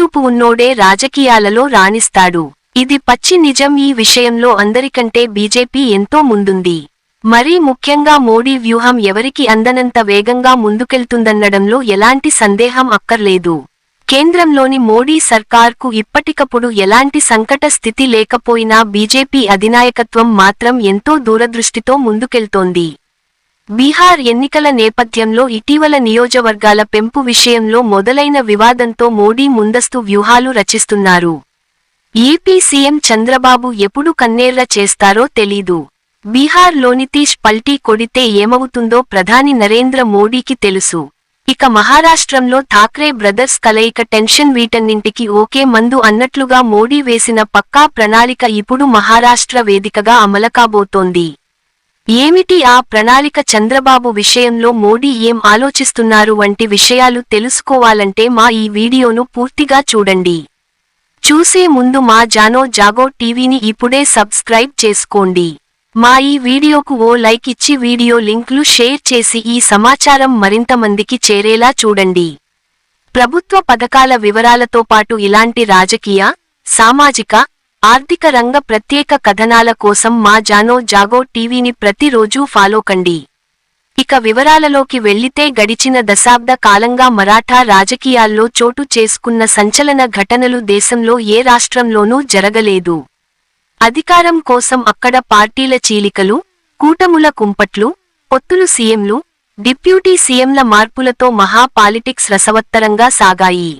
చూపు ఉన్నోడే రాజకీయాలలో రాణిస్తాడు. ఇది పచ్చి నిజం. ఈ విషయంలో అందరికంటే బీజేపీ ఎంతో ముందుంది. మరీ ముఖ్యంగా మోడీ వ్యూహం ఎవరికి అందనంత వేగంగా ముందుకెళ్తుందన్నడంలో ఎలాంటి సందేహం అక్కర్లేదు. కేంద్రంలోని మోడీ సర్కార్కు ఇప్పటికప్పుడు ఎలాంటి సంకట స్థితి లేకపోయినా బీజేపీ అధినాయకత్వం మాత్రం ఎంతో దూరదృష్టితో ముందుకెళ్తోంది. బీహార్ ఎన్నికల నేపథ్యంలో ఇటీవల నియోజకవర్గాల పెంపు విషయంలో మొదలైన వివాదంతో మోడీ ముందస్తు వ్యూహాలు రచిస్తున్నారు. ఏపీ సీఎం చంద్రబాబు ఎప్పుడు కన్నెర్ర చేస్తారో తెలీదు. బీహార్లో నితీష్ పల్టీ కొడితే ఏమవుతుందో ప్రధాని నరేంద్ర మోడీకి తెలుసు. ఇక మహారాష్ట్రంలో ఠాక్రే బ్రదర్స్ కలయిక టెన్షన్. వీటన్నింటికి ఓకే మందు అన్నట్లుగా మోడీ వేసిన పక్కా ప్రణాళిక ఇప్పుడు మహారాష్ట్ర వేదికగా అమలుకాబోతోంది. ఏమిటి ఆ ప్రణాళిక? చంద్రబాబు విషయంలో మోడీ ఏం ఆలోచిస్తున్నారు వంటి విషయాలు తెలుసుకోవాలంటే మా ఈ వీడియోను పూర్తిగా చూడండి. చూసే ముందు మా జానో జాగో టీవీని ఇప్పుడే సబ్స్క్రైబ్ చేసుకోండి. మా ఈ వీడియోకు ఓ లైక్ ఇచ్చి వీడియో లింక్లు షేర్ చేసి ఈ సమాచారం మరింత మందికి చేరేలా చూడండి. ప్రభుత్వ పథకాల వివరాలతో పాటు ఇలాంటి రాజకీయ, సామాజిక, ఆర్థిక రంగ ప్రత్యేక కథనాల కోసం మా జానో జాగో టీవీని ప్రతిరోజూ ఫాలో కండి. ఇక వివరాలలోకి వెళ్లితే గడిచిన దశాబ్ద కాలంగా మరాఠా రాజకీయాల్లో చోటు చేసుకున్న సంచలన ఘటనలు దేశంలో ఏ రాష్ట్రంలోనూ జరగలేదు. అధికారం కోసం అక్కడ పార్టీల చీలికలు, కూటముల కుంపట్లు, పొత్తులు, సీఎంలు, డిప్యూటీ సీఎంల మార్పులతో మహా పాలిటిక్స్ రసవత్తరంగా సాగాయి.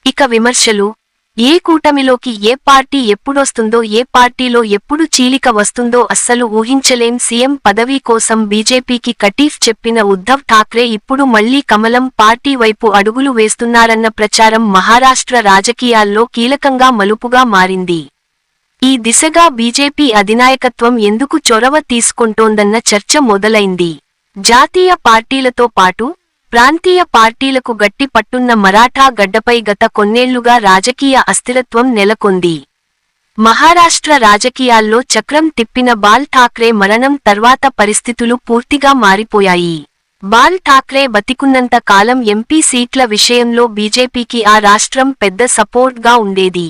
ఇక విమర్శలు, ఏ కూటమిలోకి ఏ పార్టీ ఎప్పుడొస్తుందో, ఏ పార్టీలో ఎప్పుడు చీలిక వస్తుందో అస్సలు ఊహించలేం. సీఎం పదవి కోసం బీజేపీకి కటీఫ్ చెప్పిన ఉద్ధవ్ ఠాక్రే ఇప్పుడు మళ్లీ కమలం పార్టీ వైపు అడుగులు వేస్తున్నారన్న ప్రచారం మహారాష్ట్ర రాజకీయాల్లో కీలకంగా మలుపుగా మారింది. ఈ దిశగా బీజేపీ అధినాయకత్వం ఎందుకు చొరవ తీసుకుంటోందన్న చర్చ మొదలైంది. జాతీయ పార్టీలతో పాటు ప్రాంతీయ పార్టీలకు గట్టి పట్టున్న మరాఠా గడ్డపై గత కొన్నేళ్లుగా రాజకీయ అస్థిరత్వం నెలకొంది. మహారాష్ట్ర రాజకీయాల్లో చక్రం తిప్పిన బాల్ ఠాక్రే మరణం తర్వాత పరిస్థితులు పూర్తిగా మారిపోయాయి. బాల్ ఠాక్రే బతికున్నంత కాలం ఎంపీ సీట్ల విషయంలో బీజేపీకి ఆ రాష్ట్రం పెద్ద సపోర్ట్గా ఉండేది.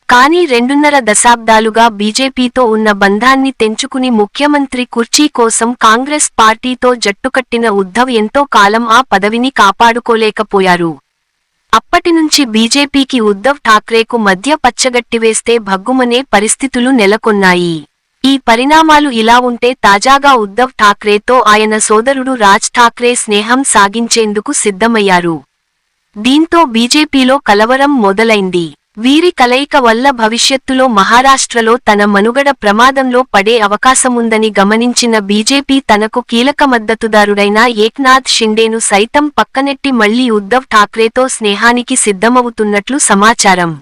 కానీ 2.5 దశాబ్దాలుగా బీజేపీతో ఉన్న బంధాన్ని తెంచుకుని ముఖ్యమంత్రి కుర్చీ కోసం కాంగ్రెస్ పార్టీతో జట్టుకట్టిన ఉద్ధవ్ ఎంతో కాలం ఆ పదవిని కాపాడుకోలేకపోయారు. అప్పటినుంచి బీజేపీకి ఉద్ధవ్ ఠాక్రేకు మధ్య పచ్చగట్టివేస్తే భగ్గుమనే పరిస్థితులు నెలకొన్నాయి. ఈ పరిణామాలు ఇలా ఉంటే తాజాగా ఉద్ధవ్ ఠాక్రేతో ఆయన సోదరుడు రాజ్ ఠాక్రే స్నేహం సాగించేందుకు సిద్ధమయ్యారు. దీంతో బీజేపీలో కలవరం మొదలైంది. వీరి కలయిక వల్ల భవిష్యత్తులో మహారాష్ట్రలో తన మనుగడ ప్రమాదంలో పడే అవకాశముందని గమనించిన బీజేపీ తనకు కీలక మద్దతుదారుడైన ఏక్నాథ్ షిండేను సైతం పక్కనెట్టి మళ్లీ ఉద్ధవ్ ఠాక్రేతో స్నేహానికి సిద్ధమవుతున్నట్లు సమాచారం.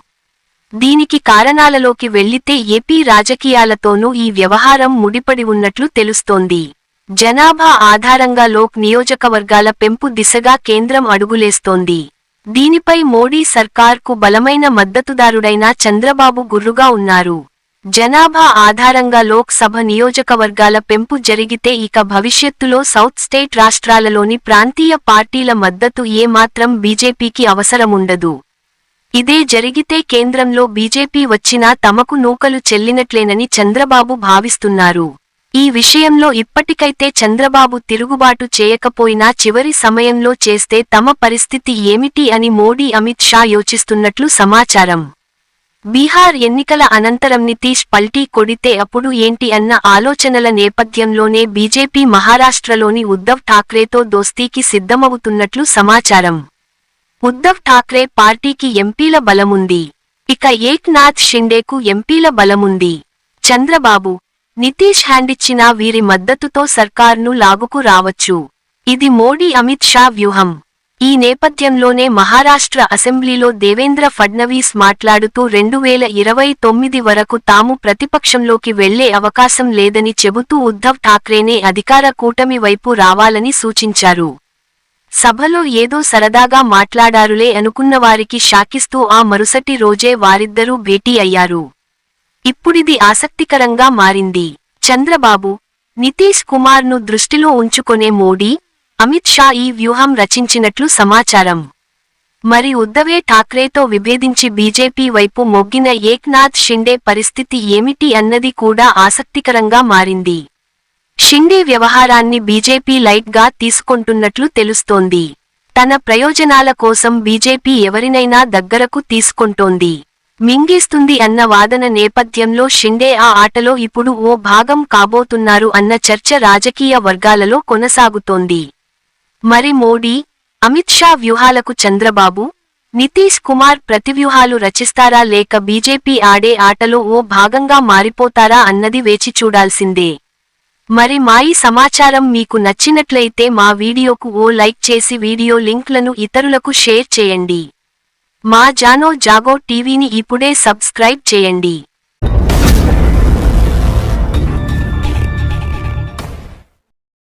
దీనికి కారణాలలోకి వెళ్లితే ఏపీ రాజకీయాలతోనూ ఈ వ్యవహారం ముడిపడి ఉన్నట్లు తెలుస్తోంది. జనాభా ఆధారంగా లోక్ నియోజకవర్గాల పెంపు దిశగా కేంద్రం అడుగులేస్తోంది. దీనిపై మోడీ సర్కార్కు బలమైన మద్దతుదారుడైన చంద్రబాబు గుర్రుగా ఉన్నారు. జనాభా ఆధారంగా లోక్ సభ నియోజకవర్గాల పెంపు జరిగితే ఇక భవిష్యత్తులో సౌత్ స్టేట్ రాష్ట్రాలలోని ప్రాంతీయ పార్టీల మద్దతు ఏమాత్రం బీజేపీకి అవసరముండదు. ఇదే జరిగితే కేంద్రంలో బీజేపీ వచ్చినా తమకు నూకలు చెల్లినట్లేనని చంద్రబాబు భావిస్తున్నారు. ఈ విషయంలో ఇప్పటికైతే చంద్రబాబు తిరుగుబాటు చేయకపోయినా చివరి సమయంలో చేస్తే తమ పరిస్థితి ఏమిటి అని మోడీ, అమిత్ షా యోచిస్తున్నట్లు సమాచారం. బీహార్ ఎన్నికల అనంతరం నితీష్ పల్టీ కొడితే అప్పుడు ఏంటి అన్న ఆలోచనల నేపథ్యంలోనే బీజేపీ మహారాష్ట్రలోని ఉద్ధవ్ ఠాక్రేతో దోస్తీకి సిద్ధమవుతున్నట్లు సమాచారం. ఉద్ధవ్ ఠాక్రే పార్టీకి ఎంపీల బలముంది. ఇక ఏక్నాథ్ షిండేకు ఎంపీల బలముంది. చంద్రబాబు, నితీష్ హ్యాండిచ్చినా వీరి మద్దతుతో సర్కార్ను లాగుకు రావచ్చు. ఇది మోడీ, అమిత్ షా వ్యూహం. ఈ నేపథ్యంలోనే మహారాష్ట్ర అసెంబ్లీలో దేవేంద్ర ఫడ్నవీస్ మాట్లాడుతూ 2029 వరకు తాము ప్రతిపక్షంలోకి వెళ్లే అవకాశం లేదని చెబుతూ ఉద్ధవ్ ఠాక్రేనే అధికార కూటమి వైపు రావాలని సూచించారు. సభలో ఏదో సరదాగా మాట్లాడారులే అనుకున్నవారికి షాకిస్తూ ఆ మరుసటి రోజే వారిద్దరూ భేటీ అయ్యారు. ఇప్పుడిది ఆసక్తికరంగా మారింది. చంద్రబాబు, నితీష్ కుమార్ను దృష్టిలో ఉంచుకొనే మోడీ, అమిత్ షా ఈ వ్యూహం రచించినట్లు సమాచారం. మరి ఉద్ధవే ఠాక్రేతో విభేదించి బీజేపీ వైపు మొగ్గిన ఏక్నాథ్ షిండే పరిస్థితి ఏమిటి అన్నది కూడా ఆసక్తికరంగా మారింది. షిండే వ్యవహారాన్ని బీజేపీ లైట్ గా తీసుకొంటున్నట్లు తెలుస్తోంది. తన ప్రయోజనాల కోసం బీజేపీ ఎవరినైనా దగ్గరకు తీసుకొంటోంది, మింగేస్తుంది అన్న వాదన నేపథ్యంలో షిండే ఆ ఆటలో ఇప్పుడు ఓ భాగం కాబోతున్నారు అన్న చర్చ రాజకీయ వర్గాలలో కొనసాగుతోంది. మరి మోడీ, అమిత్ షా వ్యూహాలకు చంద్రబాబు, నితీశ్ కుమార్ ప్రతివ్యూహాలు రచిస్తారా లేక బీజేపీ ఆడే ఆటలో ఓ భాగంగా మారిపోతారా అన్నది వేచి చూడాల్సిందే. మరి మా ఈ సమాచారం మీకు నచ్చినట్లయితే మా వీడియోకు ఓ లైక్ చేసి వీడియో లింక్లను ఇతరులకు షేర్ చేయండి. మా జానో జాగో టీవీని ఇప్పుడే సబ్స్క్రైబ్ చేయండి.